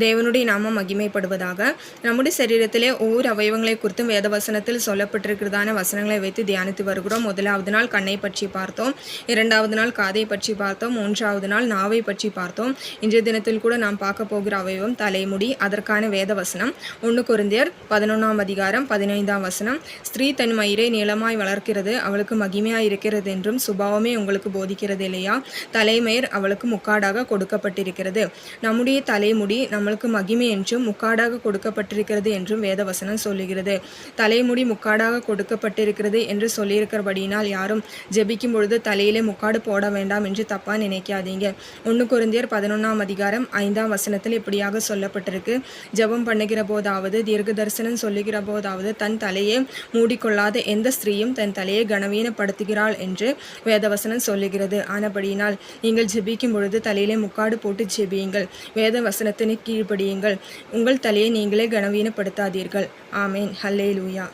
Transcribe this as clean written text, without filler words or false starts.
தேவனுடைய நாமம் மகிமைப்படுவதாக. நம்முடைய சரீரத்திலே ஒவ்வொரு அவயவங்களை குறித்தும் வேதவசனத்தில் சொல்லப்பட்டிருக்கிறதான வசனங்களை வைத்து தியானித்து வருகிறோம். முதலாவது நாள் கண்ணை பற்றி பார்த்தோம், இரண்டாவது நாள் காதை பற்றி பார்த்தோம், மூன்றாவது நாள் நாவை பற்றி பார்த்தோம். இன்றைய தினத்தில் கூட நாம் பார்க்க போகிற அவயவம் தலைமுடி. அதற்கான வேதவசனம் 1 கொரிந்தியர் 11ஆம் அதிகாரம் 15ஆம் வசனம். ஸ்திரீ தன் மயிரை நீளமாய் வளர்க்கிறது, அவளுக்கு மகிமையாய் இருக்கிறது என்றும் சுபாவமே உங்களுக்கு போதிக்கிறது இல்லையா? தலைமயிர் அவளுக்கு முக்காடாக கொடுக்கப்பட்டிருக்கிறது. நம்முடைய தலைமுடி நம்மளுக்கு மகிமை என்றும் முக்காடாக கொடுக்கப்பட்டிருக்கிறது என்றும் வேதவசனம் சொல்லுகிறது. தலைமுடி முக்காடாக கொடுக்கப்பட்டிருக்கிறது என்று சொல்லியிருக்கிறபடியினால் யாரும் ஜெபிக்கும் பொழுது தலையிலே முக்காடு போட வேண்டாம் என்று தப்பாக நினைக்காதீங்க. 1 கொரிந்தியர் 11ஆம் அதிகாரம் 5ஆம் வசனத்தில் இப்படியாக சொல்லப்பட்டிருக்கு. ஜெபம் பண்ணுகிற போதாவது தீர்க்க தரிசனம் சொல்லுகிற போதாவது தன் தலையை மூடிக்கொள்ளாத எந்த ஸ்திரீயும் தன் தலையை கனவீனப்படுத்துகிறாள் என்று வேதவசனம் சொல்லுகிறது. ஆனபடியினால் நீங்கள் ஜெபிக்கும் பொழுது தலையிலே முக்காடு போட்டு ஜெபியுங்கள். வேத வசனத்தினை கீழ்ப்படியுங்கள். உங்கள் தலையை நீங்களே கனவீனப்படுத்தாதீர்கள். ஆமேன். ஹல்லேலூயா.